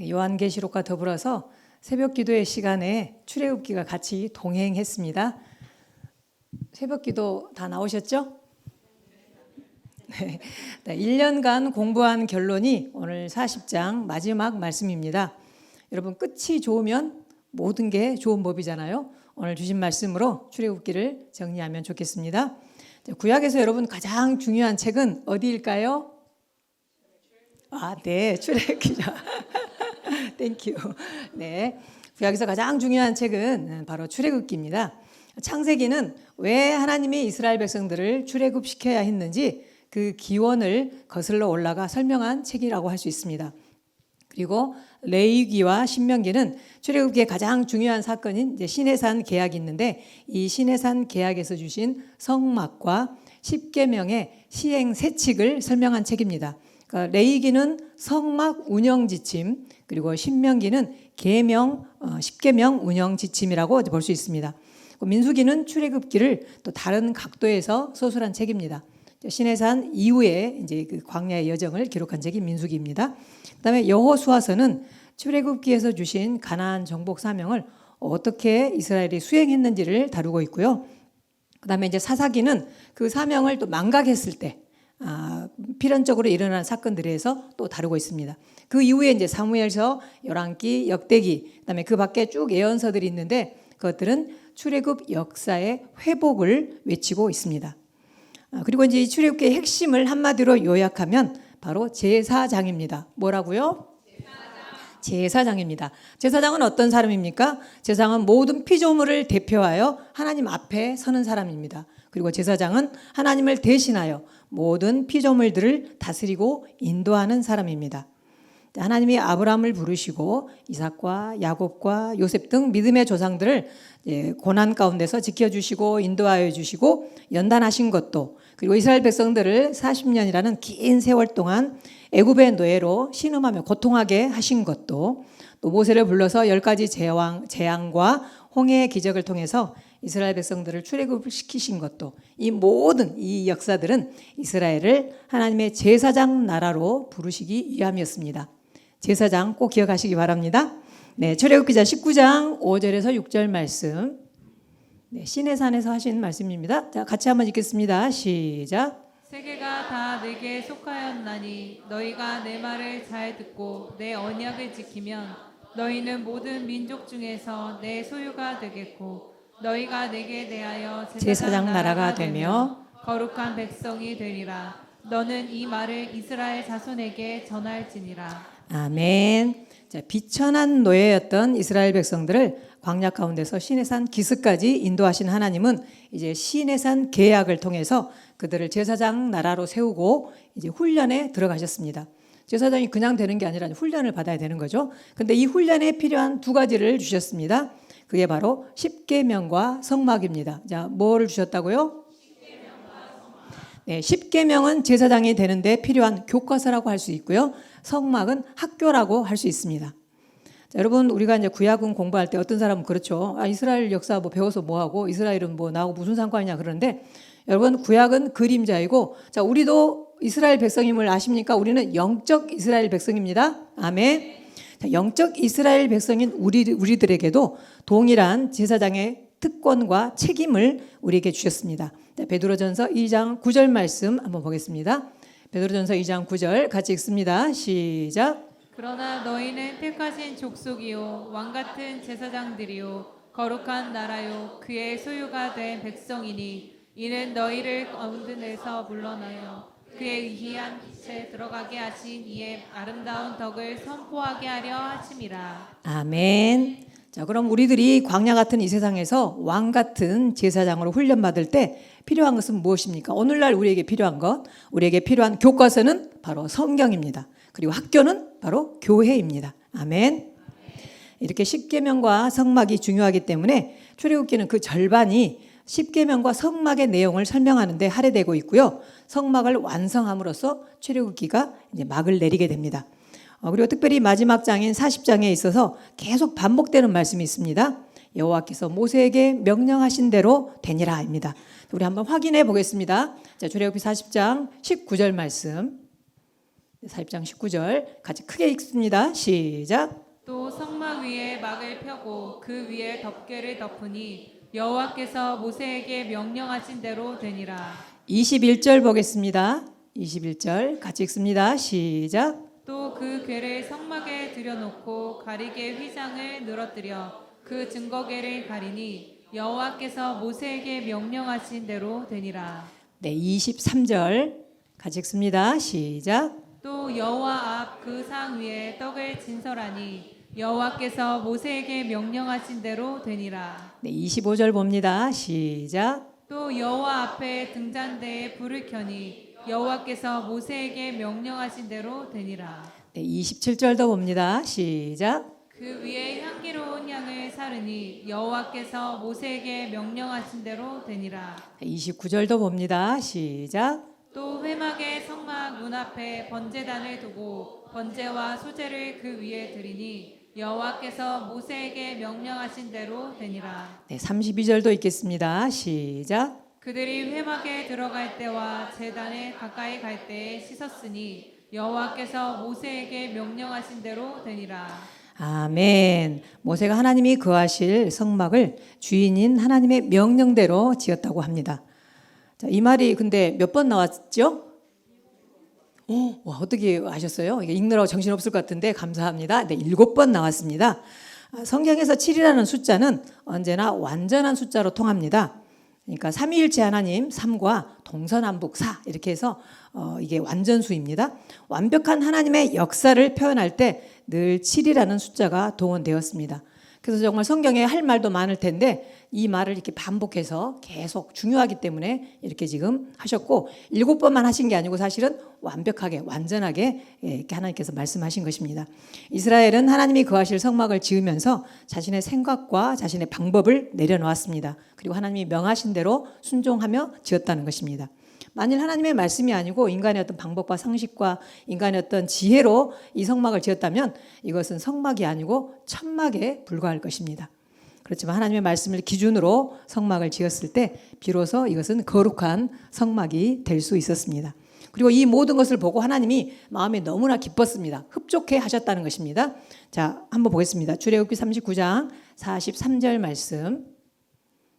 요한계시록과 더불어서 새벽 기도의 시간에 출애굽기가 같이 동행했습니다. 새벽 기도 다 나오셨죠? 네. 1년간 공부한 결론이 오늘 40장 마지막 말씀입니다. 여러분, 끝이 좋으면 모든 게 좋은 법이잖아요. 오늘 주신 말씀으로 출애굽기를 정리하면 좋겠습니다. 구약에서 여러분 가장 중요한 책은 어디일까요? 네, 출애굽기죠. 땡큐. 네, 구약에서 가장 중요한 책은 바로 출애굽기입니다. 창세기는 왜 하나님이 이스라엘 백성들을 출애굽시켜야 했는지 그 기원을 거슬러 올라가 설명한 책이라고 할 수 있습니다. 그리고 레위기와 신명기는 출애굽기의 가장 중요한 사건인 이제 시내산 계약이 있는데, 이 시내산 계약에서 주신 성막과 십계명의 시행 세칙을 설명한 책입니다. 그러니까 레위기는 성막 운영 지침, 그리고 신명기는 계명, 십계명 운영 지침이라고 볼 수 있습니다. 민수기는 출애굽기를 또 다른 각도에서 서술한 책입니다. 시내산 이후에 이제 그 광야의 여정을 기록한 책이 민수기입니다. 그다음에 여호수아서는 출애굽기에서 주신 가나안 정복 사명을 어떻게 이스라엘이 수행했는지를 다루고 있고요. 그다음에 이제 사사기는 그 사명을 또 망각했을 때 필연적으로 일어난 사건들에 대해서 또 다루고 있습니다. 그 이후에 이제 사무엘서, 열왕기, 역대기, 그다음에 그 밖에 쭉 예언서들이 있는데 그것들은 출애굽 역사의 회복을 외치고 있습니다. 그리고 이제 이 출애굽기의 핵심을 한마디로 요약하면 바로 제사장입니다. 뭐라고요? 제사장입니다. 제사장은 어떤 사람입니까? 제사장은 모든 피조물을 대표하여 하나님 앞에 서는 사람입니다. 그리고 제사장은 하나님을 대신하여 모든 피조물들을 다스리고 인도하는 사람입니다. 하나님이 아브라함을 부르시고 이삭과 야곱과 요셉 등 믿음의 조상들을 고난 가운데서 지켜주시고 인도하여 주시고 연단하신 것도, 그리고 이스라엘 백성들을 40년이라는 긴 세월 동안 애굽의 노예로 신음하며 고통하게 하신 것도, 또 모세를 불러서 10가지 재앙과 홍해의 기적을 통해서 이스라엘 백성들을 출애굽시키신 것도, 이 모든 이 역사들은 이스라엘을 하나님의 제사장 나라로 부르시기 위함이었습니다. 제사장 꼭 기억하시기 바랍니다. 네, 출애굽기자 19장 5절에서 6절 말씀, 시내산에서 하신 말씀입니다. 자, 같이 한번 읽겠습니다. 시작. 세계가 다 내게 속하였나니 너희가 내 말을 잘 듣고 내 언약을 지키면 너희는 모든 민족 중에서 내 소유가 되겠고 너희가 내게 대하여 제사장 나라가 되며 거룩한 백성이 되리라. 너는 이 말을 이스라엘 자손에게 전할지니라. 아멘. 자, 비천한 노예였던 이스라엘 백성들을 광야 가운데서 시내산 기슭까지 인도하신 하나님은 이제 시내산 계약을 통해서 그들을 제사장 나라로 세우고 이제 훈련에 들어가셨습니다. 제사장이 그냥 되는 게 아니라 훈련을 받아야 되는 거죠. 근데 이 훈련에 필요한 두 가지를 주셨습니다. 그게 바로 십계명과 성막입니다. 자, 뭐를 주셨다고요? 네, 십계명은 제사장이 되는데 필요한 교과서라고 할 수 있고요. 성막은 학교라고 할 수 있습니다. 자, 여러분, 우리가 이제 구약은 공부할 때 어떤 사람은 그렇죠. 이스라엘 역사 뭐 배워서 뭐 하고 이스라엘은 뭐 나하고 무슨 상관이냐 그러는데, 여러분, 구약은 그림자이고, 자, 우리도 이스라엘 백성임을 아십니까? 우리는 영적 이스라엘 백성입니다. 아멘. 자, 영적 이스라엘 백성인 우리들에게도 동일한 제사장의 특권과 책임을 우리에게 주셨습니다. 자, 베드로전서 2장 9절 말씀 한번 보겠습니다. 베드로전서 2장 9절 같이 읽습니다. 시작. 그러나 너희는 택하신 족속이요 왕같은 제사장들이요 거룩한 나라요 그의 소유가 된 백성이니 이는 너희를 가운데서 물러나여 그의 의희한 빛에 들어가게 하신 이의 아름다운 덕을 선포하게 하려 하심이라. 아멘. 자, 그럼 우리들이 광야 같은 이 세상에서 왕 같은 제사장으로 훈련받을 때 필요한 것은 무엇입니까? 오늘날 우리에게 필요한 것, 우리에게 필요한 교과서는 바로 성경입니다. 그리고 학교는 바로 교회입니다. 아멘. 이렇게 십계명과 성막이 중요하기 때문에 출애굽기는 그 절반이 십계명과 성막의 내용을 설명하는 데 할애되고 있고요. 성막을 완성함으로써 출애굽기가 이제 막을 내리게 됩니다. 그리고 특별히 마지막 장인 40장에 있어서 계속 반복되는 말씀이 있습니다. 여호와께서 모세에게 명령하신 대로 되니라입니다. 우리 한번 확인해 보겠습니다. 자, 출애굽기 40장 19절 말씀. 4장 19절 같이 크게 읽습니다. 시작. 또 성막 위에 막을 펴고 그 위에 덮개를 덮으니 여호와께서 모세에게 명령하신 대로 되니라. 21절 보겠습니다. 21절 같이 읽습니다. 시작. 또 그 궤를 성막에 들여놓고 가리개 휘장을 늘어뜨려 그 증거궤를 가리니 여호와께서 모세에게 명령하신 대로 되니라. 네, 23절 같이 읽습니다. 시작. 또 여호와 앞 그 상 위에 떡을 진설하니 여호와께서 모세에게 명령하신 대로 되니라. 네, 25절 봅니다. 시작. 또 여호와 앞에 등잔대에 불을 켜니 여호와께서 모세에게 명령하신 대로 되니라. 네, 27절도 봅니다. 시작. 그 위에 향기로운 향을 사르니 여호와께서 모세에게 명령하신 대로 되니라. 29절도 봅니다. 시작. 또 회막의 성막 문 앞에 번제단을 두고 번제와 소제를 그 위에 드리니 여호와께서 모세에게 명령하신 대로 되니라. 네, 32절도 읽겠습니다. 시작. 그들이 회막에 들어갈 때와 제단에 가까이 갈 때에 씻었으니 여호와께서 모세에게 명령하신 대로 되니라. 아멘. 모세가 하나님이 거하실 성막을 주인인 하나님의 명령대로 지었다고 합니다. 자, 이 말이 근데 몇 번 나왔죠? 와, 어떻게 아셨어요? 이게 읽느라고 정신없을 것 같은데 감사합니다. 네, 7번 나왔습니다. 성경에서 7이라는 숫자는 언제나 완전한 숫자로 통합니다. 그러니까 삼위일체 하나님 3과 동서남북 4 이렇게 해서 이게 완전수입니다. 완벽한 하나님의 역사를 표현할 때 늘 7이라는 숫자가 동원되었습니다. 그래서 정말 성경에 할 말도 많을 텐데 이 말을 이렇게 반복해서 계속 중요하기 때문에 이렇게 지금 하셨고 7번만 하신 게 아니고 사실은 완벽하게 완전하게 이렇게 하나님께서 말씀하신 것입니다. 이스라엘은 하나님이 거하실 성막을 지으면서 자신의 생각과 자신의 방법을 내려놓았습니다. 그리고 하나님이 명하신 대로 순종하며 지었다는 것입니다. 만일 하나님의 말씀이 아니고 인간의 어떤 방법과 상식과 인간의 어떤 지혜로 이 성막을 지었다면 이것은 성막이 아니고 천막에 불과할 것입니다. 그렇지만 하나님의 말씀을 기준으로 성막을 지었을 때 비로소 이것은 거룩한 성막이 될 수 있었습니다. 그리고 이 모든 것을 보고 하나님이 마음에 너무나 기뻤습니다. 흡족해 하셨다는 것입니다. 자, 한번 보겠습니다. 출애굽기 39장 43절 말씀.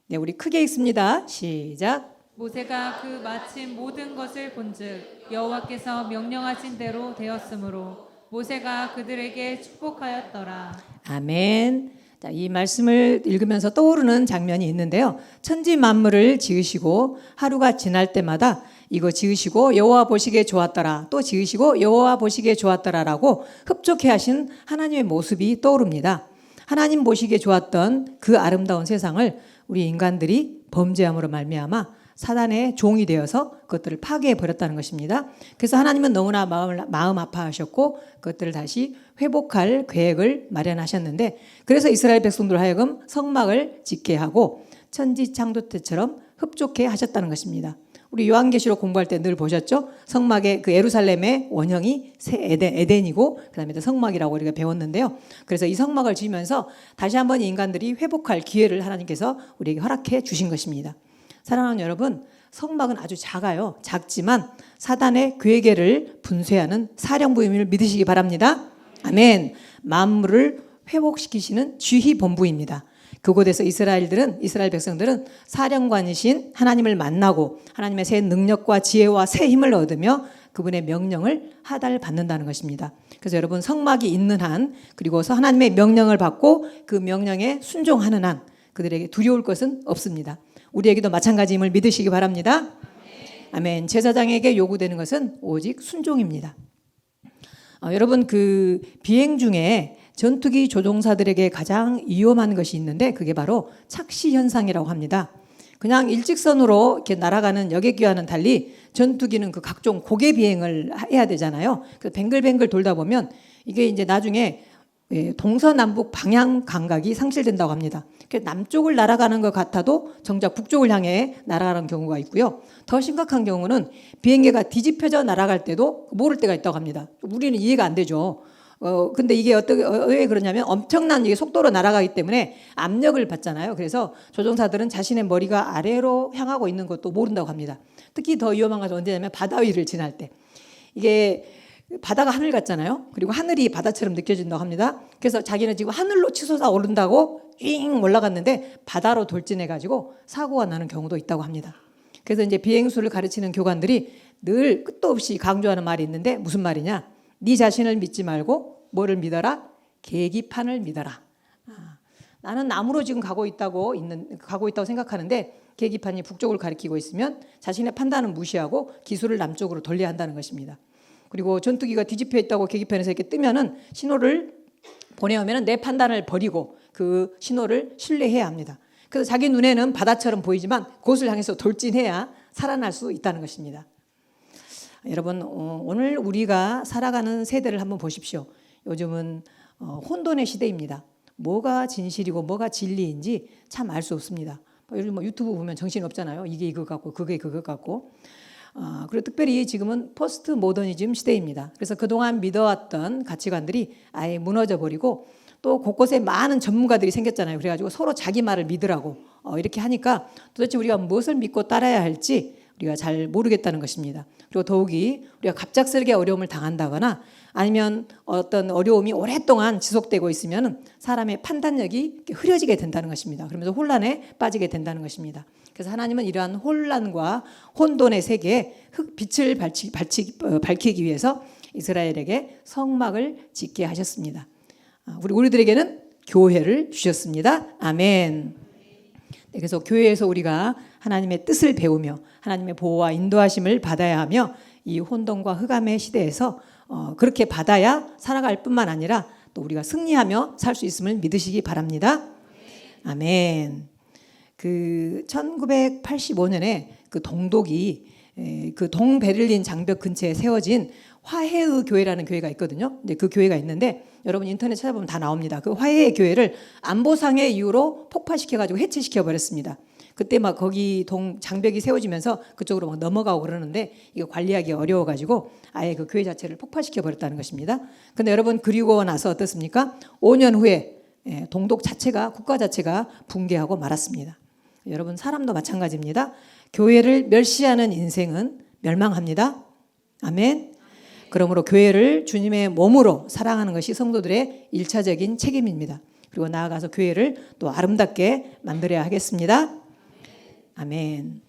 네, 우리 크게 읽습니다. 시작. 모세가 그 마침 모든 것을 본즉 여호와께서 명령하신 대로 되었으므로 모세가 그들에게 축복하였더라. 아멘. 자, 이 말씀을 읽으면서 떠오르는 장면이 있는데요. 천지 만물을 지으시고 하루가 지날 때마다 이거 지으시고 여호와 보시기에 좋았더라. 또 지으시고 여호와 보시기에 좋았더라라고 흡족해 하신 하나님의 모습이 떠오릅니다. 하나님 보시기에 좋았던 그 아름다운 세상을 우리 인간들이 범죄함으로 말미암아 사단의 종이 되어서 그것들을 파괴해 버렸다는 것입니다. 그래서 하나님은 너무나 마음 아파하셨고 그것들을 다시 회복할 계획을 마련하셨는데 그래서 이스라엘 백성들 하여금 성막을 짓게 하고 천지창조 때처럼 흡족해 하셨다는 것입니다. 우리 요한계시록 공부할 때 늘 보셨죠? 성막의 그 예루살렘의 원형이 새 에덴이고 그다음에 성막이라고 우리가 배웠는데요. 그래서 이 성막을 지으면서 다시 한번 인간들이 회복할 기회를 하나님께서 우리에게 허락해 주신 것입니다. 사랑하는 여러분, 성막은 아주 작아요. 작지만 사단의 괴계를 분쇄하는 사령부임을 믿으시기 바랍니다. 아멘. 만물을 회복시키시는 지휘본부입니다. 그곳에서 이스라엘 백성들은 사령관이신 하나님을 만나고 하나님의 새 능력과 지혜와 새 힘을 얻으며 그분의 명령을 하달받는다는 것입니다. 그래서 여러분 성막이 있는 한 그리고서 하나님의 명령을 받고 그 명령에 순종하는 한 그들에게 두려울 것은 없습니다. 우리에게도 마찬가지임을 믿으시기 바랍니다. 아멘. 제사장에게 요구되는 것은 오직 순종입니다. 여러분 그 비행 중에 전투기 조종사들에게 가장 위험한 것이 있는데 그게 바로 착시 현상이라고 합니다. 그냥 일직선으로 이렇게 날아가는 여객기와는 달리 전투기는 그 각종 고개 비행을 해야 되잖아요. 그래서 뱅글뱅글 돌다 보면 이게 이제 나중에 동서남북 방향 감각이 상실된다고 합니다. 남쪽을 날아가는 것 같아도 정작 북쪽을 향해 날아가는 경우가 있고요. 더 심각한 경우는 비행기가 뒤집혀져 날아갈 때도 모를 때가 있다고 합니다. 우리는 이해가 안 되죠. 근데 이게 왜 그러냐면 엄청난 이게 속도로 날아가기 때문에 압력을 받잖아요. 그래서 조종사들은 자신의 머리가 아래로 향하고 있는 것도 모른다고 합니다. 특히 더 위험한 것은 언제냐면 바다 위를 지날 때. 이게 바다가 하늘 같잖아요. 그리고 하늘이 바다처럼 느껴진다고 합니다. 그래서 자기는 지금 하늘로 치솟아 오른다고 윙 올라갔는데 바다로 돌진해가지고 사고가 나는 경우도 있다고 합니다. 그래서 이제 비행수를 가르치는 교관들이 늘 끝도 없이 강조하는 말이 있는데 무슨 말이냐? 네 자신을 믿지 말고 뭐를 믿어라? 계기판을 믿어라. 나는 남으로 지금 가고 있다고 생각하는데 계기판이 북쪽을 가리키고 있으면 자신의 판단은 무시하고 기술을 남쪽으로 돌려야 한다는 것입니다. 그리고 전투기가 뒤집혀 있다고 계기판에서 이렇게 뜨면은 신호를 보내오면은 내 판단을 버리고 그 신호를 신뢰해야 합니다. 그래서 자기 눈에는 바다처럼 보이지만 그것을 향해서 돌진해야 살아날 수 있다는 것입니다. 여러분, 오늘 우리가 살아가는 세대를 한번 보십시오. 요즘은 혼돈의 시대입니다. 뭐가 진실이고 뭐가 진리인지 참 알 수 없습니다. 요즘 뭐 유튜브 보면 정신 없잖아요. 이게 이거 같고 그게 그거 같고. 그리고 특별히 지금은 포스트 모더니즘 시대입니다. 그래서 그동안 믿어왔던 가치관들이 아예 무너져 버리고 또 곳곳에 많은 전문가들이 생겼잖아요. 그래가지고 서로 자기 말을 믿으라고 이렇게 하니까 도대체 우리가 무엇을 믿고 따라야 할지 우리가 잘 모르겠다는 것입니다. 그리고 더욱이 우리가 갑작스럽게 어려움을 당한다거나 아니면 어떤 어려움이 오랫동안 지속되고 있으면 사람의 판단력이 흐려지게 된다는 것입니다. 그러면서 혼란에 빠지게 된다는 것입니다. 그래서 하나님은 이러한 혼란과 혼돈의 세계에 빛을 밝히기 위해서 이스라엘에게 성막을 짓게 하셨습니다. 우리들에게는 교회를 주셨습니다. 아멘. 그래서 교회에서 우리가 하나님의 뜻을 배우며 하나님의 보호와 인도하심을 받아야 하며 이 혼돈과 흑암의 시대에서 그렇게 받아야 살아갈 뿐만 아니라 또 우리가 승리하며 살 수 있음을 믿으시기 바랍니다. 아멘. 그 1985년에 그 동독이 그 동베를린 장벽 근처에 세워진 화해의 교회라는 교회가 있거든요. 근데 그 교회가 있는데 여러분 인터넷 찾아보면 다 나옵니다. 그 화해의 교회를 안보상의 이유로 폭파시켜가지고 해체시켜 버렸습니다. 그때 막 거기 장벽이 세워지면서 그쪽으로 막 넘어가고 그러는데 이거 관리하기 어려워가지고 아예 그 교회 자체를 폭파시켜 버렸다는 것입니다. 근데 여러분 그리고 나서 어떻습니까? 5년 후에 동독 자체가 국가 자체가 붕괴하고 말았습니다. 여러분 사람도 마찬가지입니다. 교회를 멸시하는 인생은 멸망합니다. 아멘. 그러므로 교회를 주님의 몸으로 사랑하는 것이 성도들의 1차적인 책임입니다. 그리고 나아가서 교회를 또 아름답게 만들어야 하겠습니다. 아멘.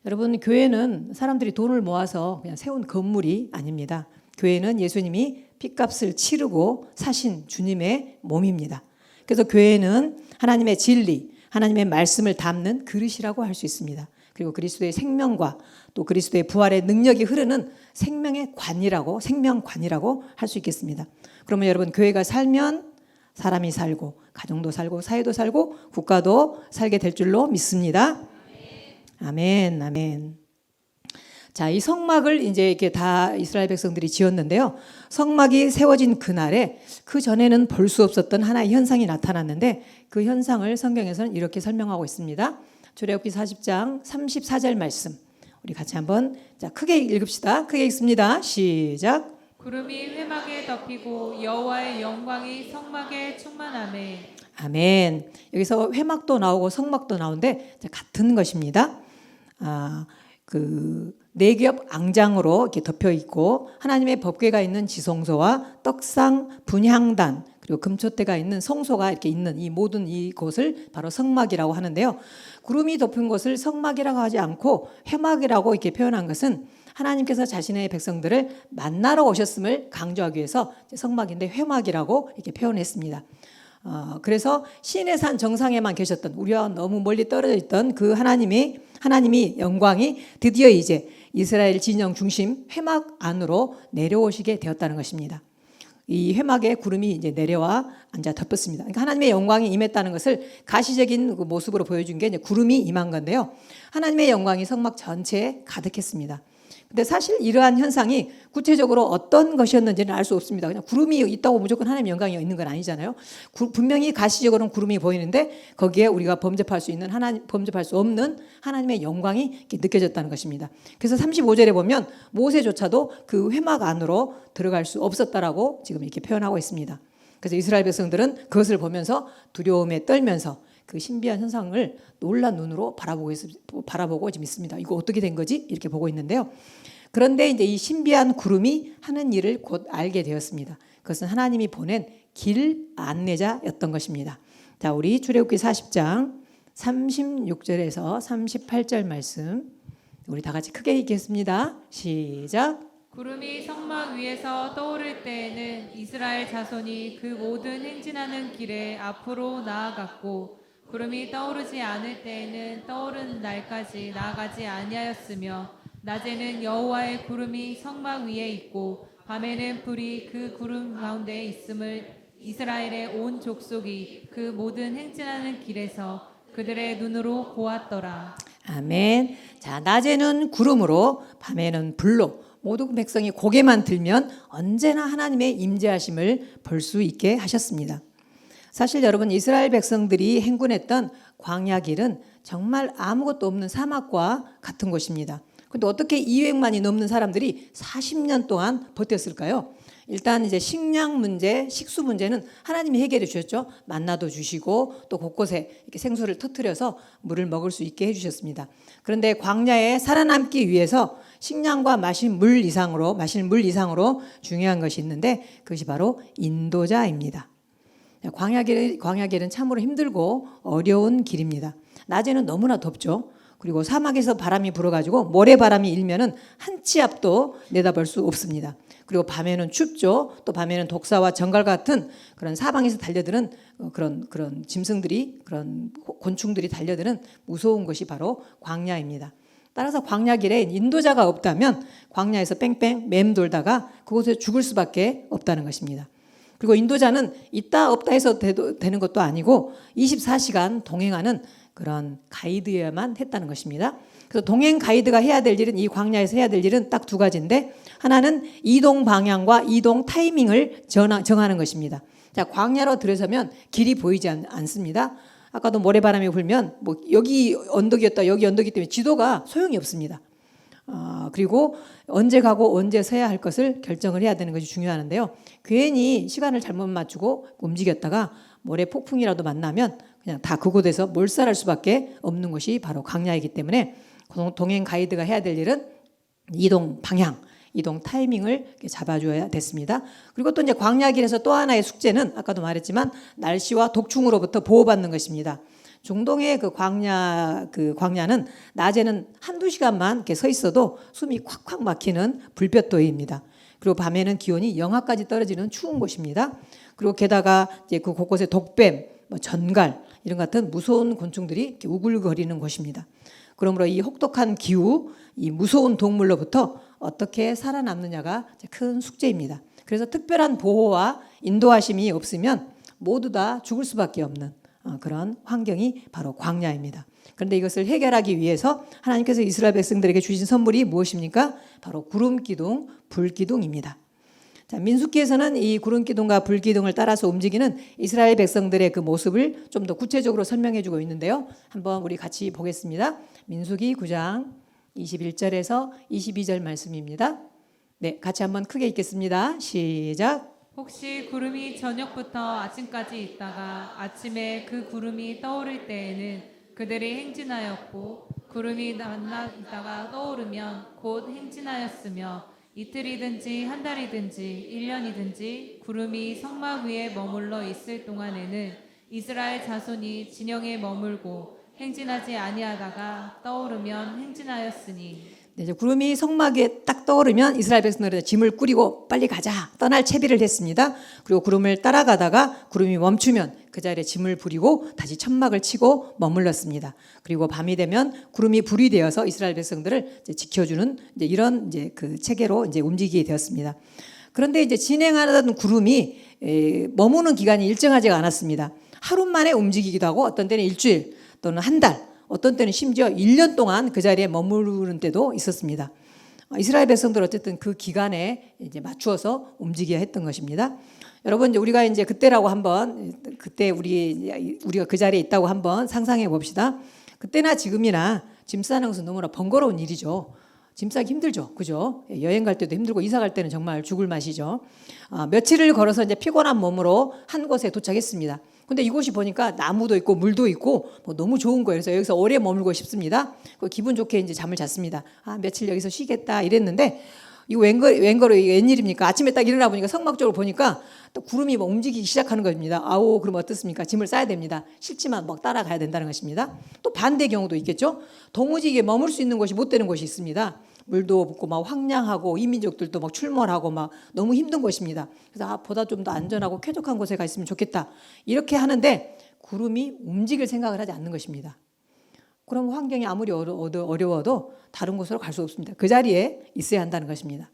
여러분 교회는 사람들이 돈을 모아서 그냥 세운 건물이 아닙니다. 교회는 예수님이 핏값을 치르고 사신 주님의 몸입니다. 그래서 교회는 하나님의 진리, 하나님의 말씀을 담는 그릇이라고 할 수 있습니다. 그리고 그리스도의 생명과 또 그리스도의 부활의 능력이 흐르는 생명의 관이라고 생명관이라고 할 수 있겠습니다. 그러면 여러분 교회가 살면 사람이 살고 가정도 살고 사회도 살고 국가도 살게 될 줄로 믿습니다. 아멘, 아멘. 자, 이 성막을 이제 이렇게 다 이스라엘 백성들이 지었는데요. 성막이 세워진 그날에 그 전에는 볼 수 없었던 하나의 현상이 나타났는데 그 현상을 성경에서는 이렇게 설명하고 있습니다. 출애굽기 40장 34절 말씀. 우리 같이 한번 자, 크게 읽읍시다. 크게 읽습니다. 시작. 구름이 회막에 덮이고 여호와의 영광이 성막에 충만하매. 아멘. 여기서 회막도 나오고 성막도 나오는데 같은 것입니다. 그 내겹 앙장으로 이렇게 덮여 있고 하나님의 법궤가 있는 지성소와 떡상 분향단 그리고 금촛대가 있는 성소가 이렇게 있는 이 모든 이곳을 바로 성막이라고 하는데요. 구름이 덮은 것을 성막이라고 하지 않고 회막이라고 이렇게 표현한 것은 하나님께서 자신의 백성들을 만나러 오셨음을 강조하기 위해서 성막인데 회막이라고 이렇게 표현했습니다. 그래서 시내 산 정상에만 계셨던 우리와 너무 멀리 떨어져 있던 그 하나님이 영광이 드디어 이제 이스라엘 진영 중심 회막 안으로 내려오시게 되었다는 것입니다. 이 회막에 구름이 이제 내려와 앉아 덮었습니다. 그러니까 하나님의 영광이 임했다는 것을 가시적인 그 모습으로 보여준 게 이제 구름이 임한 건데요. 하나님의 영광이 성막 전체에 가득했습니다. 근데 사실 이러한 현상이 구체적으로 어떤 것이었는지는 알 수 없습니다. 그냥 구름이 있다고 무조건 하나님의 영광이 있는 건 아니잖아요. 분명히 가시적으로는 구름이 보이는데 거기에 우리가 범접할 수 없는 하나님의 영광이 느껴졌다는 것입니다. 그래서 35절에 보면 모세조차도 그 회막 안으로 들어갈 수 없었다라고 지금 이렇게 표현하고 있습니다. 그래서 이스라엘 백성들은 그것을 보면서 두려움에 떨면서 그 신비한 현상을 놀란 눈으로 바라보고 지금 있습니다. 이거 어떻게 된 거지? 이렇게 보고 있는데요. 그런데 이제 이 신비한 구름이 하는 일을 곧 알게 되었습니다. 그것은 하나님이 보낸 길 안내자였던 것입니다. 자, 우리 출애굽기 40장 36절에서 38절 말씀 우리 다 같이 크게 읽겠습니다. 시작. 구름이 성막 위에서 떠오를 때에는 이스라엘 자손이 그 모든 행진하는 길에 앞으로 나아갔고 구름이 떠오르지 않을 때에는 떠오른 날까지 나아가지 아니하였으며 낮에는 여호와의 구름이 성막 위에 있고 밤에는 불이 그 구름 가운데 있음을 이스라엘의 온 족속이 그 모든 행진하는 길에서 그들의 눈으로 보았더라. 아멘. 자, 낮에는 구름으로 밤에는 불로 모든 백성이 고개만 들면 언제나 하나님의 임재하심을 볼 수 있게 하셨습니다. 사실 여러분 이스라엘 백성들이 행군했던 광야 길은 정말 아무것도 없는 사막과 같은 곳입니다. 근데 어떻게 200만이 넘는 사람들이 40년 동안 버텼을까요? 일단 이제 식량 문제, 식수 문제는 하나님이 해결해 주셨죠. 만나도 주시고 또 곳곳에 이렇게 생수를 터뜨려서 물을 먹을 수 있게 해주셨습니다. 그런데 광야에 살아남기 위해서 식량과 마실 물 이상으로 중요한 것이 있는데 그것이 바로 인도자입니다. 광야길은 참으로 힘들고 어려운 길입니다. 낮에는 너무나 덥죠. 그리고 사막에서 바람이 불어가지고 모래바람이 일면은 한 치 앞도 내다볼 수 없습니다. 그리고 밤에는 춥죠. 또 밤에는 독사와 정갈 같은 그런 사방에서 달려드는 그런 짐승들이 그런 곤충들이 달려드는 무서운 것이 바로 광야입니다. 따라서 광야길에 인도자가 없다면 광야에서 뺑뺑 맴돌다가 그곳에 죽을 수밖에 없다는 것입니다. 그리고 인도자는 있다 없다 해서 되는 것도 아니고 24시간 동행하는 그런 가이드여야만 했다는 것입니다. 그래서 동행 가이드가 해야 될 일은 이 광야에서 해야 될 일은 딱 두 가지인데 하나는 이동 방향과 이동 타이밍을 정하는 것입니다. 자, 광야로 들어서면 길이 보이지 않습니다. 아까도 모래바람이 불면 뭐 여기 언덕이었다 여기 언덕이기 때문에 지도가 소용이 없습니다. 그리고 언제 가고 언제 서야 할 것을 결정을 해야 되는 것이 중요한데요. 괜히 시간을 잘못 맞추고 움직였다가 모래 폭풍이라도 만나면 그냥 다 그곳에서 몰살할 수밖에 없는 것이 바로 광야이기 때문에 동행 가이드가 해야 될 일은 이동 방향, 이동 타이밍을 잡아줘야 됐습니다. 그리고 또 이제 광야길에서 또 하나의 숙제는 아까도 말했지만 날씨와 독충으로부터 보호받는 것입니다. 중동의 그 광야는 낮에는 한두 시간만 이렇게 서 있어도 숨이 콱콱 막히는 불볕더위입니다. 그리고 밤에는 기온이 영하까지 떨어지는 추운 곳입니다. 그리고 게다가 이제 그 곳곳에 독뱀, 전갈 이런 같은 무서운 곤충들이 이렇게 우글거리는 곳입니다. 그러므로 이 혹독한 기후, 이 무서운 동물로부터 어떻게 살아남느냐가 큰 숙제입니다. 그래서 특별한 보호와 인도하심이 없으면 모두 다 죽을 수밖에 없는 그런 환경이 바로 광야입니다. 그런데 이것을 해결하기 위해서 하나님께서 이스라엘 백성들에게 주신 선물이 무엇입니까? 바로 구름기둥, 불기둥입니다. 자, 민수기에서는 이 구름기둥과 불기둥을 따라서 움직이는 이스라엘 백성들의 그 모습을 좀 더 구체적으로 설명해 주고 있는데요. 한번 우리 같이 보겠습니다. 민수기 9장 21절에서 22절 말씀입니다. 네, 같이 한번 크게 읽겠습니다. 시작. 혹시 구름이 저녁부터 아침까지 있다가 아침에 그 구름이 떠오를 때에는 그들이 행진하였고 구름이 만나다가 떠오르면 곧 행진하였으며 이틀이든지 한 달이든지 1년이든지 구름이 성막 위에 머물러 있을 동안에는 이스라엘 자손이 진영에 머물고 행진하지 아니하다가 떠오르면 행진하였으니. 네, 이제 구름이 성막에 딱 떠오르면 이스라엘 백성들은 짐을 꾸리고 빨리 가자 떠날 채비를 했습니다. 그리고 구름을 따라가다가 구름이 멈추면 그 자리에 짐을 부리고 다시 천막을 치고 머물렀습니다. 그리고 밤이 되면 구름이 불이 되어서 이스라엘 백성들을 이제 지켜주는 이제 이런 이제 그 체계로 이제 움직이게 되었습니다. 그런데 이제 진행하던 구름이 머무는 기간이 일정하지가 않았습니다. 하루 만에 움직이기도 하고 어떤 때는 일주일 또는 한 달, 어떤 때는 심지어 1년 동안 그 자리에 머무르는 때도 있었습니다. 이스라엘 백성들 어쨌든 그 기간에 이제 맞추어서 움직여야 했던 것입니다. 여러분 이제 우리가 이제 그때라고 한번 그때 우리가 그 자리에 있다고 한번 상상해 봅시다. 그때나 지금이나 짐 싸는 것은 너무나 번거로운 일이죠. 짐 싸기 힘들죠, 그죠? 여행 갈 때도 힘들고 이사 갈 때는 정말 죽을 맛이죠. 며칠을 걸어서 이제 피곤한 몸으로 한 곳에 도착했습니다. 근데 이곳이 보니까 나무도 있고 물도 있고 뭐 너무 좋은 거예요. 그래서 여기서 오래 머물고 싶습니다. 기분 좋게 이제 잠을 잤습니다. 며칠 여기서 쉬겠다 이랬는데 이거 웬거로 웬일입니까? 아침에 딱 일어나 보니까 성막 쪽으로 보니까 또 구름이 막 움직이기 시작하는 겁니다. 그럼 어떻습니까? 짐을 싸야 됩니다. 싫지만 막 따라가야 된다는 것입니다. 또 반대 경우도 있겠죠. 도무지 이게 머물 수 있는 곳이 못 되는 곳이 있습니다. 물도 없고 막 황량하고 이민족들도 막 출몰하고 막 너무 힘든 곳입니다. 그래서 보다 좀 더 안전하고 쾌적한 곳에 가 있으면 좋겠다. 이렇게 하는데 구름이 움직일 생각을 하지 않는 것입니다. 그럼 환경이 아무리 어려워도 다른 곳으로 갈 수 없습니다. 그 자리에 있어야 한다는 것입니다.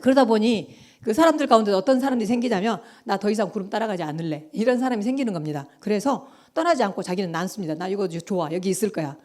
그러다 보니 그 사람들 가운데 어떤 사람들이 생기냐면 나 더 이상 구름 따라가지 않을래. 이런 사람이 생기는 겁니다. 그래서 떠나지 않고 자기는 남습니다. 나 이거 좋아. 여기 있을 거야.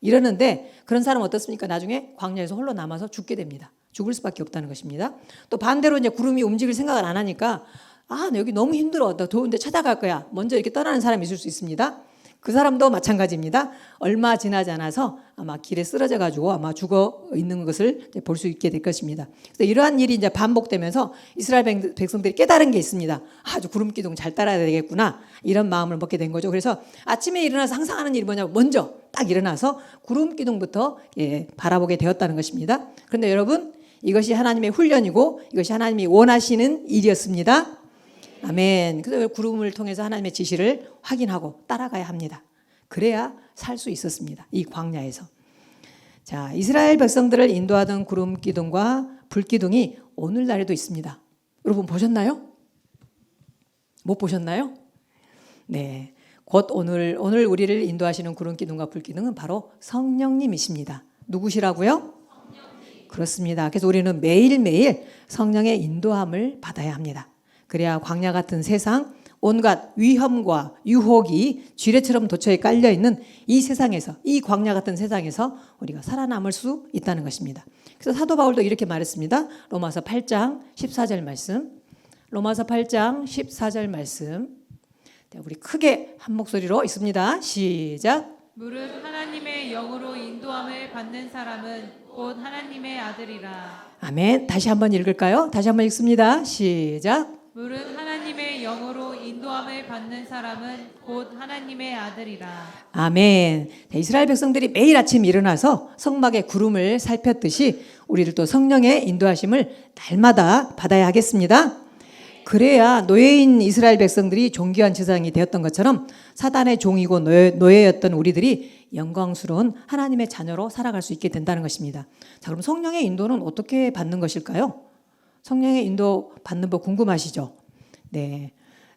이러는데 그런 사람은 어떻습니까? 나중에 광야에서 홀로 남아서 죽게 됩니다. 죽을 수밖에 없다는 것입니다. 또 반대로 이제 구름이 움직일 생각을 안 하니까 나 여기 너무 힘들어. 나 더운데 찾아갈 거야. 먼저 이렇게 떠나는 사람이 있을 수 있습니다. 그 사람도 마찬가지입니다. 얼마 지나지 않아서 아마 길에 쓰러져 가지고 아마 죽어 있는 것을 볼 수 있게 될 것입니다. 그래서 이러한 일이 이제 반복되면서 이스라엘 백성들이 깨달은 게 있습니다. 아주 구름 기둥 잘 따라야 되겠구나. 이런 마음을 먹게 된 거죠. 그래서 아침에 일어나서 항상 하는 일이 뭐냐면 먼저 딱 일어나서 구름 기둥부터 바라보게 되었다는 것입니다. 그런데 여러분 이것이 하나님의 훈련이고 이것이 하나님이 원하시는 일이었습니다. 아멘. 그래서 구름을 통해서 하나님의 지시를 확인하고 따라가야 합니다. 그래야 살 수 있었습니다. 이 광야에서. 자, 이스라엘 백성들을 인도하던 구름 기둥과 불 기둥이 오늘날에도 있습니다. 여러분 보셨나요? 못 보셨나요? 네. 곧 오늘 우리를 인도하시는 구름 기둥과 불 기둥은 바로 성령님이십니다. 누구시라고요? 성령님. 그렇습니다. 그래서 우리는 매일매일 성령의 인도함을 받아야 합니다. 그래야 광야 같은 세상, 온갖 위험과 유혹이 쥐레처럼 도처에 깔려있는 이 세상에서, 이 광야 같은 세상에서 우리가 살아남을 수 있다는 것입니다. 그래서 사도 바울도 이렇게 말했습니다. 로마서 8장 14절 말씀. 로마서 8장 14절 말씀. 우리 크게 한 목소리로 읽습니다. 시작. 무릇 하나님의 영으로 인도함을 받는 사람은 곧 하나님의 아들이라. 아멘. 다시 한번 읽을까요? 다시 한번 읽습니다. 시작. 무릇 하나님의 영으로 인도함을 받는 사람은 곧 하나님의 아들이라. 아멘. 이스라엘 백성들이 매일 아침 일어나서 성막의 구름을 살폈듯이 우리를 또 성령의 인도하심을 날마다 받아야 하겠습니다. 그래야 노예인 이스라엘 백성들이 존귀한 제사장이 되었던 것처럼 사단의 종이고 노예였던 우리들이 영광스러운 하나님의 자녀로 살아갈 수 있게 된다는 것입니다. 자, 그럼 성령의 인도는 어떻게 받는 것일까요? 성령의 인도 받는 법 궁금하시죠? 네.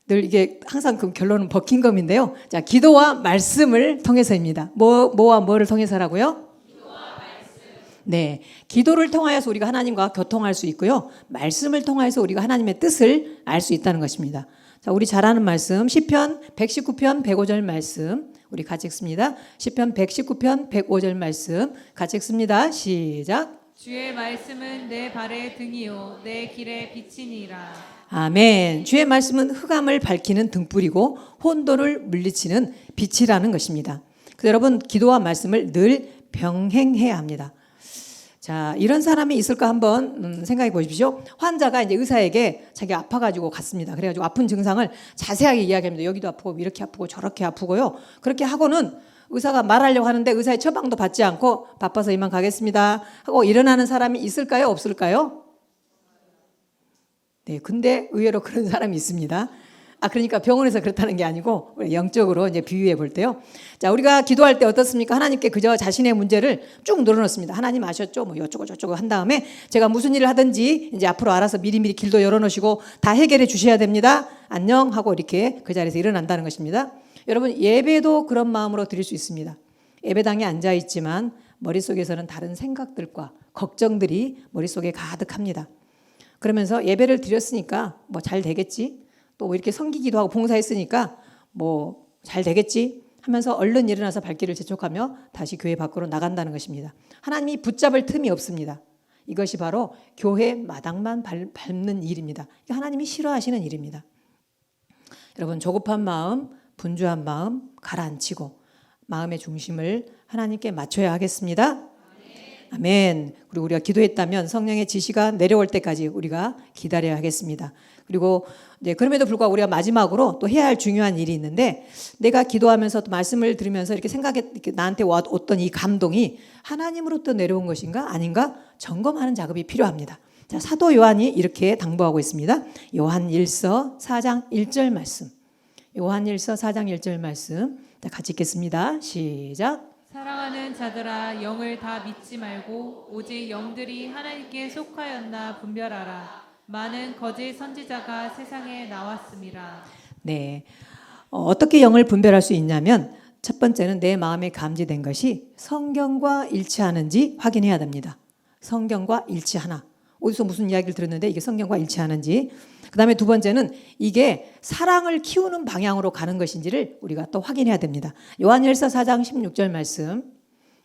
늘 이게 항상 그 결론은 버킹검인데요. 자, 기도와 말씀을 통해서입니다. 뭐와 뭐를 통해서라고요? 기도와 말씀. 네. 기도를 통하여서 우리가 하나님과 교통할 수 있고요. 말씀을 통하여서 우리가 하나님의 뜻을 알 수 있다는 것입니다. 자, 우리 잘 아는 말씀 시편 119편 105절 말씀 우리 같이 읽습니다. 시편 119편 105절 말씀 같이 읽습니다. 시작. 주의 말씀은 내 발의 등이요 내 길의 빛이니라. 아멘. 주의 말씀은 흑암을 밝히는 등불이고 혼돈을 물리치는 빛이라는 것입니다. 그래서 여러분 기도와 말씀을 늘 병행해야 합니다. 자, 이런 사람이 있을까 한번 생각해 보십시오. 환자가 이제 의사에게 자기가 아파가지고 갔습니다. 그래가지고 아픈 증상을 자세하게 이야기합니다. 여기도 아프고 이렇게 아프고 저렇게 아프고요. 그렇게 하고는 의사가 말하려고 하는데 의사의 처방도 받지 않고 바빠서 이만 가겠습니다 하고 일어나는 사람이 있을까요? 없을까요? 네, 근데 의외로 그런 사람이 있습니다. 그러니까 병원에서 그렇다는 게 아니고 영적으로 이제 비유해 볼 때요. 자, 우리가 기도할 때 어떻습니까? 하나님께 그저 자신의 문제를 쭉 늘어놓습니다. 하나님 아셨죠? 뭐 어쩌고 저쩌고 한 다음에 제가 무슨 일을 하든지 이제 앞으로 알아서 미리미리 길도 열어놓으시고 다 해결해 주셔야 됩니다. 안녕 하고 이렇게 그 자리에서 일어난다는 것입니다. 여러분 예배도 그런 마음으로 드릴 수 있습니다. 예배당에 앉아 있지만 머릿속에서는 다른 생각들과 걱정들이 머릿속에 가득합니다. 그러면서 예배를 드렸으니까 뭐 잘 되겠지, 또 이렇게 섬기기도 하고 봉사했으니까 뭐 잘 되겠지 하면서 얼른 일어나서 발길을 재촉하며 다시 교회 밖으로 나간다는 것입니다. 하나님이 붙잡을 틈이 없습니다. 이것이 바로 교회 마당만 밟는 일입니다. 하나님이 싫어하시는 일입니다. 여러분 조급한 마음, 분주한 마음 가라앉히고 마음의 중심을 하나님께 맞춰야 하겠습니다. 아멘. 그리고 우리가 기도했다면 성령의 지시가 내려올 때까지 우리가 기다려야 하겠습니다. 그리고 이제 그럼에도 불구하고 우리가 마지막으로 또 해야 할 중요한 일이 있는데, 내가 기도하면서 또 말씀을 들으면서 이렇게 이렇게 나한테 왔던 이 감동이 하나님으로부터 내려온 것인가 아닌가 점검하는 작업이 필요합니다. 자, 사도 요한이 이렇게 당부하고 있습니다. 요한 1서 4장 1절 말씀. 요한 1서 4장 1절 말씀. 자, 같이 읽겠습니다. 시작. 사랑하는 자들아, 영을 다 믿지 말고 오직 영들이 하나님께 속하였나 분별하라. 많은 거짓 선지자가 세상에 나왔습니다. 네. 어떻게 영을 분별할 수 있냐면, 첫 번째는 내 마음에 감지된 것이 성경과 일치하는지 확인해야 됩니다. 성경과 일치하나. 어디서 무슨 이야기를 들었는데 이게 성경과 일치하는지. 그 다음에 두 번째는 이게 사랑을 키우는 방향으로 가는 것인지를 우리가 또 확인해야 됩니다. 요한일서 4장 16절 말씀.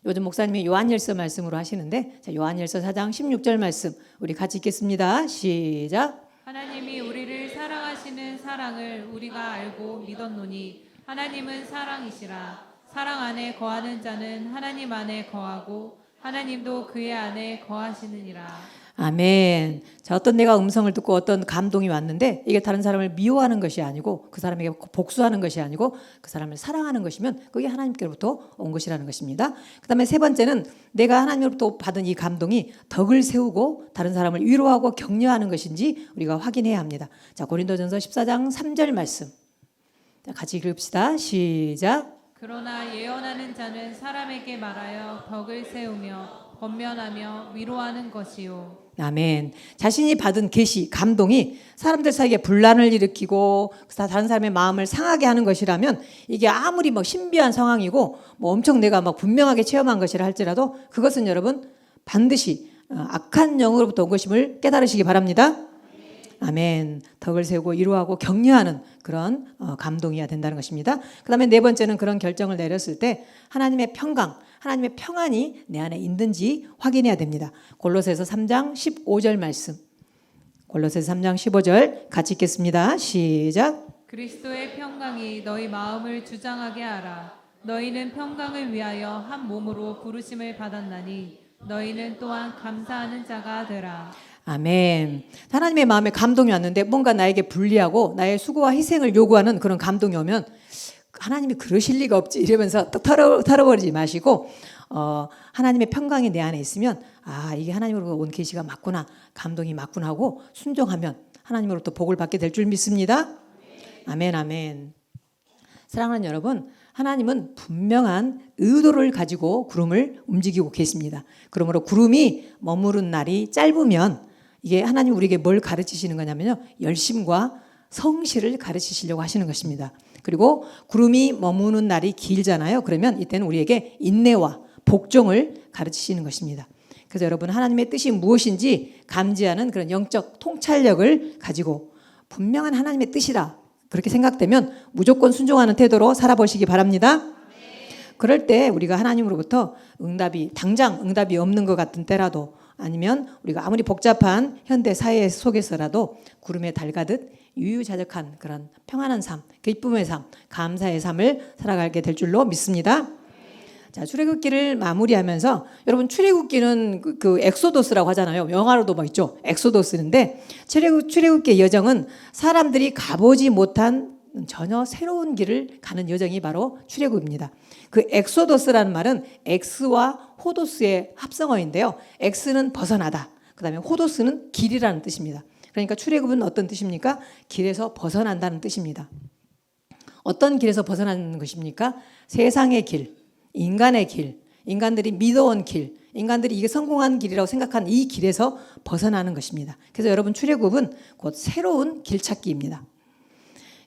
요즘 목사님이 요한일서 말씀으로 하시는데, 자, 요한일서 4장 16절 말씀 우리 같이 읽겠습니다. 시작. 하나님이 우리를 사랑하시는 사랑을 우리가 알고 믿었노니 하나님은 사랑이시라. 사랑 안에 거하는 자는 하나님 안에 거하고 하나님도 그의 안에 거하시느니라. 아멘. 자, 어떤 내가 음성을 듣고 어떤 감동이 왔는데 이게 다른 사람을 미워하는 것이 아니고 그 사람에게 복수하는 것이 아니고 그 사람을 사랑하는 것이면 그게 하나님께로부터 온 것이라는 것입니다. 그 다음에 세 번째는 내가 하나님으로부터 받은 이 감동이 덕을 세우고 다른 사람을 위로하고 격려하는 것인지 우리가 확인해야 합니다. 자, 고린도전서 14장 3절 말씀. 자, 같이 읽읍시다. 시작. 그러나 예언하는 자는 사람에게 말하여 덕을 세우며 권면하며 위로하는 것이요. 아멘. 자신이 받은 계시, 감동이 사람들 사이에 분란을 일으키고 다른 사람의 마음을 상하게 하는 것이라면 이게 아무리 뭐 신비한 상황이고 뭐 엄청 내가 막 분명하게 체험한 것이라 할지라도 그것은 여러분 반드시 악한 영으로부터 온 것임을 깨달으시기 바랍니다. 아멘. 덕을 세우고 위로하고 격려하는 그런 감동이어야 된다는 것입니다. 그 다음에 네 번째는 그런 결정을 내렸을 때 하나님의 평강, 하나님의 평안이 내 안에 있는지 확인해야 됩니다. 골로새서 3장 15절 말씀. 골로새서 3장 15절 같이 읽겠습니다. 시작. 그리스도의 평강이 너희 마음을 주장하게 하라. 너희는 평강을 위하여 한 몸으로 부르심을 받았나니 너희는 또한 감사하는 자가 되라. 아멘. 하나님의 마음에 감동이 왔는데 뭔가 나에게 불리하고 나의 수고와 희생을 요구하는 그런 감동이 오면 하나님이 그러실 리가 없지 이러면서 또 털어버리지 마시고 하나님의 평강이 내 안에 있으면 아, 이게 하나님으로부터 온 계시가 맞구나, 감동이 맞구나 하고 순종하면 하나님으로부터 복을 받게 될 줄 믿습니다. 아멘, 아멘. 사랑하는 여러분, 하나님은 분명한 의도를 가지고 구름을 움직이고 계십니다. 그러므로 구름이 머무른 날이 짧으면 이게 하나님 우리에게 뭘 가르치시는 거냐면요, 열심과 성실을 가르치시려고 하시는 것입니다. 그리고 구름이 머무는 날이 길잖아요. 그러면 이때는 우리에게 인내와 복종을 가르치시는 것입니다. 그래서 여러분, 하나님의 뜻이 무엇인지 감지하는 그런 영적 통찰력을 가지고 분명한 하나님의 뜻이다 그렇게 생각되면 무조건 순종하는 태도로 살아보시기 바랍니다. 그럴 때 우리가 하나님으로부터 당장 응답이 없는 것 같은 때라도, 아니면 우리가 아무리 복잡한 현대 사회 속에서라도 구름에 달가듯 유유자적한 그런 평안한 삶, 기쁨의 삶, 감사의 삶을 살아가게 될 줄로 믿습니다. 자, 출애굽기를 마무리하면서 여러분, 출애굽기는 그 엑소도스라고 하잖아요. 영화로도 뭐 있죠. 엑소도스인데 출애굽기의 여정은 사람들이 가보지 못한 전혀 새로운 길을 가는 여정이 바로 출애굽입니다. 그 엑소도스라는 말은 엑스와 호도스의 합성어인데요. 엑스는 벗어나다. 그다음에 호도스는 길이라는 뜻입니다. 그러니까 출애굽은 어떤 뜻입니까? 길에서 벗어난다는 뜻입니다. 어떤 길에서 벗어나는 것입니까? 세상의 길, 인간의 길, 인간들이 믿어온 길, 인간들이 이게 성공한 길이라고 생각한 이 길에서 벗어나는 것입니다. 그래서 여러분, 출애굽은 곧 새로운 길찾기입니다.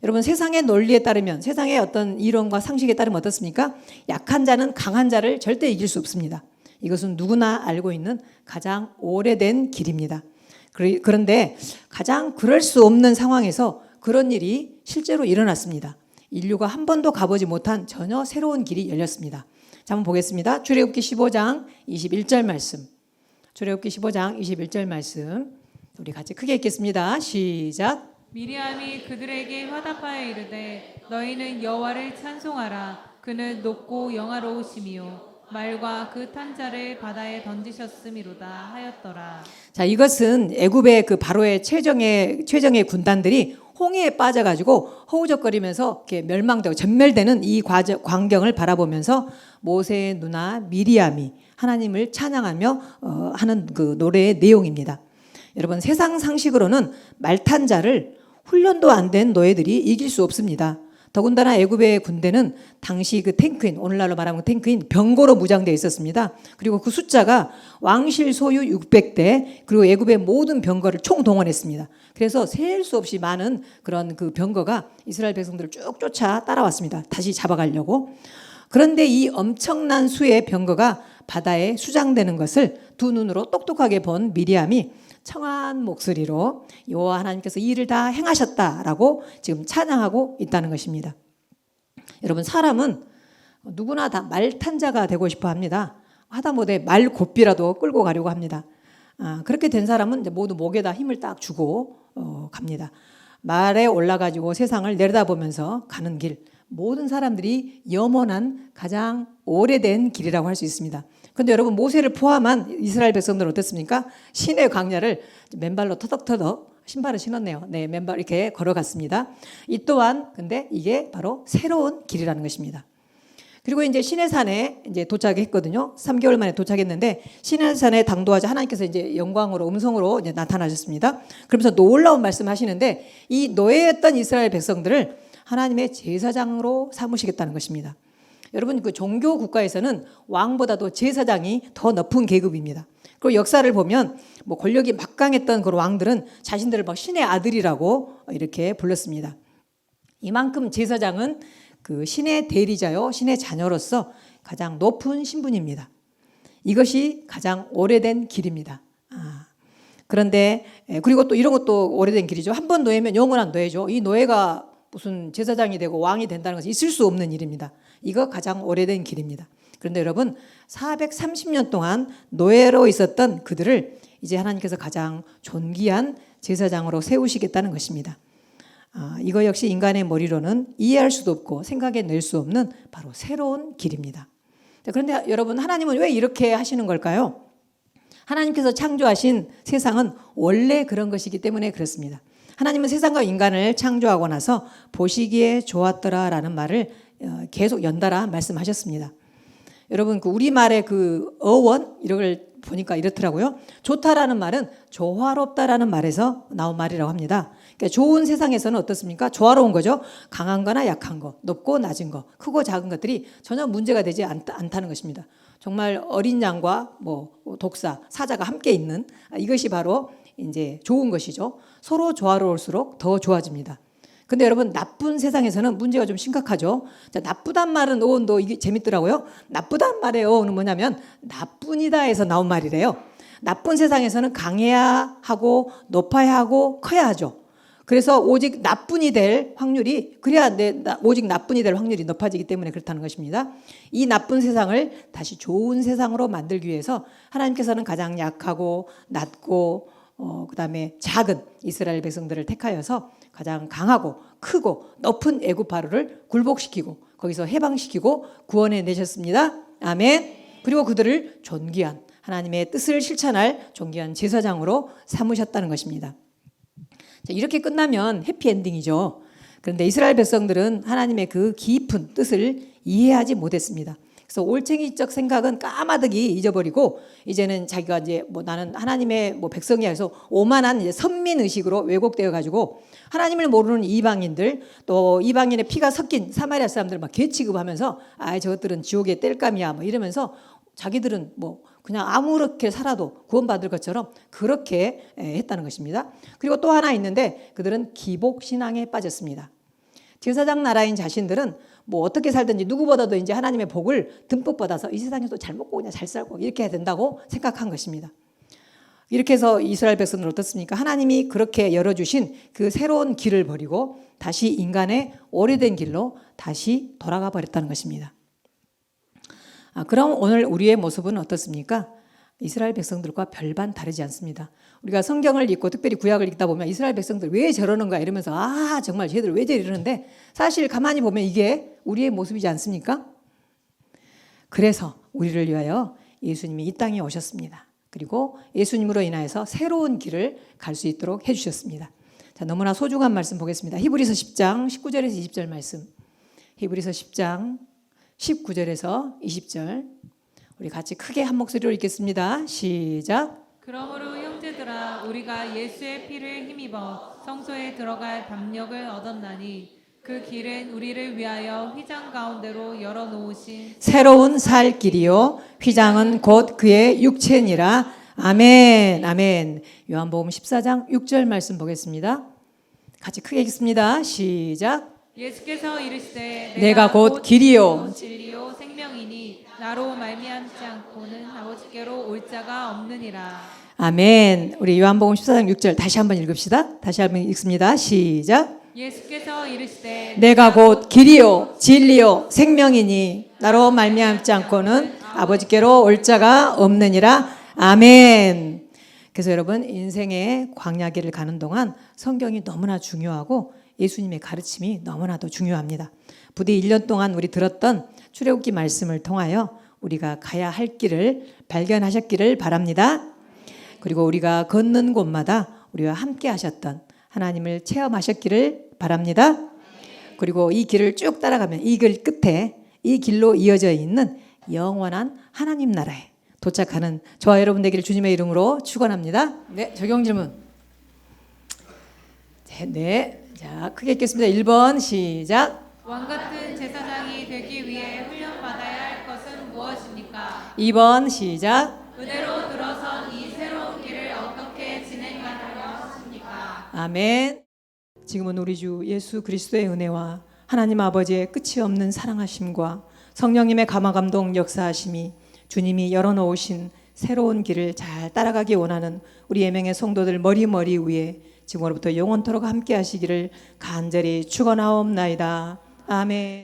여러분, 세상의 논리에 따르면, 세상의 어떤 이론과 상식에 따르면 어떻습니까? 약한 자는 강한 자를 절대 이길 수 없습니다. 이것은 누구나 알고 있는 가장 오래된 길입니다. 그런데 가장 그럴 수 없는 상황에서 그런 일이 실제로 일어났습니다. 인류가 한 번도 가보지 못한 전혀 새로운 길이 열렸습니다. 자, 한번 보겠습니다. 출애굽기 15장 21절 말씀. 출애굽기 15장 21절 말씀. 우리 같이 크게 읽겠습니다. 시작. 미리암이 그들에게 화답하여 이르되 너희는 여호와를 찬송하라. 그는 높고 영화로우시미요 말과 그 탄 자를 바다에 던지셨음이로다 하였더라. 자, 이것은 애굽의 그 바로의 최정의 군단들이 홍해에 빠져가지고 허우적거리면서 이렇게 멸망되고 전멸되는 이 광경을 바라보면서 모세의 누나 미리암이 하나님을 찬양하며 하는 그 노래의 내용입니다. 여러분, 세상 상식으로는 말탄 자를 훈련도 안 된 노예들이 이길 수 없습니다. 더군다나 애굽의 군대는 당시 그 탱크인, 오늘날로 말하면 탱크인 병거로 무장되어 있었습니다. 그리고 그 숫자가 왕실 소유 600대, 그리고 애굽의 모든 병거를 총동원했습니다. 그래서 셀 수 없이 많은 그런 그 병거가 이스라엘 백성들을 쭉 쫓아 따라왔습니다. 다시 잡아가려고. 그런데 이 엄청난 수의 병거가 바다에 수장되는 것을 두 눈으로 똑똑하게 본 미리암이 청한 목소리로 여호와 하나님께서 이 일을 다 행하셨다라고 지금 찬양하고 있다는 것입니다. 여러분, 사람은 누구나 다 말탄자가 되고 싶어 합니다. 하다못해 말 고삐라도 끌고 가려고 합니다. 그렇게 된 사람은 이제 모두 목에다 힘을 딱 주고 갑니다. 말에 올라가지고 세상을 내려다보면서 가는 길, 모든 사람들이 염원한 가장 오래된 길이라고 할 수 있습니다. 그런데 여러분, 모세를 포함한 이스라엘 백성들은 어떻습니까? 시내 광야를 맨발로 터덕터덕, 신발을 신었네요. 네, 맨발 이렇게 걸어갔습니다. 이 또한 근데 이게 바로 새로운 길이라는 것입니다. 그리고 이제 시내산에 이제 도착했거든요. 3개월 만에 도착했는데 시내산에 당도하자 하나님께서 이제 영광으로 음성으로 이제 나타나셨습니다. 그러면서 놀라운 말씀하시는데 이 노예였던 이스라엘 백성들을 하나님의 제사장으로 삼으시겠다는 것입니다. 여러분, 그 종교 국가에서는 왕보다도 제사장이 더 높은 계급입니다. 그리고 역사를 보면 뭐 권력이 막강했던 그 왕들은 자신들을 막 신의 아들이라고 이렇게 불렀습니다. 이만큼 제사장은 그 신의 대리자요, 신의 자녀로서 가장 높은 신분입니다. 이것이 가장 오래된 길입니다. 그런데 그리고 또 이런 것도 오래된 길이죠. 한 번 노예면 영원한 노예죠. 이 노예가 무슨 제사장이 되고 왕이 된다는 것은 있을 수 없는 일입니다. 이거 가장 오래된 길입니다. 그런데 여러분, 430년 동안 노예로 있었던 그들을 이제 하나님께서 가장 존귀한 제사장으로 세우시겠다는 것입니다. 이거 역시 인간의 머리로는 이해할 수도 없고 생각해낼 수 없는 바로 새로운 길입니다. 그런데 여러분, 하나님은 왜 이렇게 하시는 걸까요? 하나님께서 창조하신 세상은 원래 그런 것이기 때문에 그렇습니다. 하나님은 세상과 인간을 창조하고 나서 보시기에 좋았더라라는 말을 계속 연달아 말씀하셨습니다. 여러분, 그 우리말의 그 어원 이런 걸 보니까 이렇더라고요. 좋다라는 말은 조화롭다라는 말에서 나온 말이라고 합니다. 그러니까 좋은 세상에서는 어떻습니까? 조화로운 거죠. 강한 거나 약한 거, 높고 낮은 거, 크고 작은 것들이 전혀 문제가 되지 않다는 것입니다. 정말 어린 양과 뭐 독사, 사자가 함께 있는 이것이 바로 이제 좋은 것이죠. 서로 조화로울수록 더 좋아집니다. 근데 여러분, 나쁜 세상에서는 문제가 좀 심각하죠. 자, 나쁘단 말은 어원도 이게 재밌더라고요. 나쁘단 말의 어원은 뭐냐면 나뿐이다에서 나온 말이래요. 나쁜 세상에서는 강해야 하고 높아야 하고 커야 하죠. 그래서 오직 나뿐이 될 확률이 오직 나뿐이 될 확률이 높아지기 때문에 그렇다는 것입니다. 이 나쁜 세상을 다시 좋은 세상으로 만들기 위해서 하나님께서는 가장 약하고 낮고 그다음에 작은 이스라엘 백성들을 택하여서 가장 강하고 크고 높은 애굽 바로를 굴복시키고 거기서 해방시키고 구원해 내셨습니다. 아멘. 그리고 그들을 존귀한 하나님의 뜻을 실천할 존귀한 제사장으로 삼으셨다는 것입니다. 자, 이렇게 끝나면 해피엔딩이죠. 그런데 이스라엘 백성들은 하나님의 그 깊은 뜻을 이해하지 못했습니다. 그래서 올챙이적 생각은 까마득히 잊어버리고 이제는 자기가 이제 뭐 나는 하나님의 뭐 백성이야 해서 오만한 이제 선민 의식으로 왜곡되어 가지고 하나님을 모르는 이방인들 또 이방인의 피가 섞인 사마리아 사람들 막 개 취급하면서 저것들은 지옥의 땔감이야 뭐 이러면서 자기들은 뭐 그냥 아무렇게 살아도 구원받을 것처럼 그렇게 했다는 것입니다. 그리고 또 하나 있는데 그들은 기복신앙에 빠졌습니다. 제사장 나라인 자신들은 뭐 어떻게 살든지 누구보다도 이제 하나님의 복을 듬뿍 받아서 이 세상에서 잘 먹고 그냥 잘 살고 이렇게 해야 된다고 생각한 것입니다. 이렇게 해서 이스라엘 백성들은 어떻습니까? 하나님이 그렇게 열어주신 그 새로운 길을 버리고 다시 인간의 오래된 길로 다시 돌아가 버렸다는 것입니다. 그럼 오늘 우리의 모습은 어떻습니까? 이스라엘 백성들과 별반 다르지 않습니다. 우리가 성경을 읽고 특별히 구약을 읽다 보면 이스라엘 백성들 왜 저러는가 이러면서 정말 쟤들 왜 저러는데 사실 가만히 보면 이게 우리의 모습이지 않습니까? 그래서 우리를 위하여 예수님이 이 땅에 오셨습니다. 그리고 예수님으로 인하여서 새로운 길을 갈 수 있도록 해주셨습니다. 자, 너무나 소중한 말씀 보겠습니다. 히브리서 10장 19절에서 20절 말씀. 히브리서 10장 19절에서 20절. 우리 같이 크게 한 목소리로 읽겠습니다. 시작. 그러므로 형제들아 우리가 예수의 피를 힘입어 성소에 들어갈 담력을 얻었나니 그 길은 우리를 위하여 휘장 가운데로 열어놓으신 새로운 살 길이요 휘장은 곧 그의 육체니라. 아멘. 아멘. 요한복음 14장 6절 말씀 보겠습니다. 같이 크게 읽습니다. 시작. 예수께서 이르시되 내가 곧 길이요 진리요 생명이니 나로 말미암지 않고는 아버지께로 올 자가 없느니라. 아멘. 우리 요한복음 14장 6절 다시 한번 읽읍시다. 다시 한번 읽습니다. 시작. 예수께서 이르시되 내가 곧 길이요 진리요 생명이니 나로 말미암지 않고는 아버지께로 올 자가 없느니라. 아멘. 그래서 여러분 인생의 광야길을 가는 동안 성경이 너무나 중요하고 예수님의 가르침이 너무나도 중요합니다. 부디 1년 동안 우리 들었던 출애굽기 말씀을 통하여 우리가 가야 할 길을 발견하셨기를 바랍니다. 그리고 우리가 걷는 곳마다 우리와 함께 하셨던 하나님을 체험하셨기를 바랍니다. 그리고 이 길을 쭉 따라가면 이 길 끝에 이 길로 이어져 있는 영원한 하나님 나라에 도착하는 저와 여러분 되기를 주님의 이름으로 축원합니다. 네, 적용 질문. 네. 자, 크게 읽겠습니다. 1번 시작. 왕 같은 제사장이 되기 위해 훈련받아야 할 것은 무엇입니까? 2번 시작. 은혜로 들어선 이 새로운 길을 어떻게 진행하려고 하십니까? 아멘. 지금은 우리 주 예수 그리스도의 은혜와 하나님 아버지의 끝이 없는 사랑하심과 성령님의 감화감동 역사하심이 주님이 열어놓으신 새로운 길을 잘 따라가기 원하는 우리 예명의 성도들 머리 위에 지금으로부터 영원토록 함께 하시기를 간절히 축원하옵나이다. 아멘.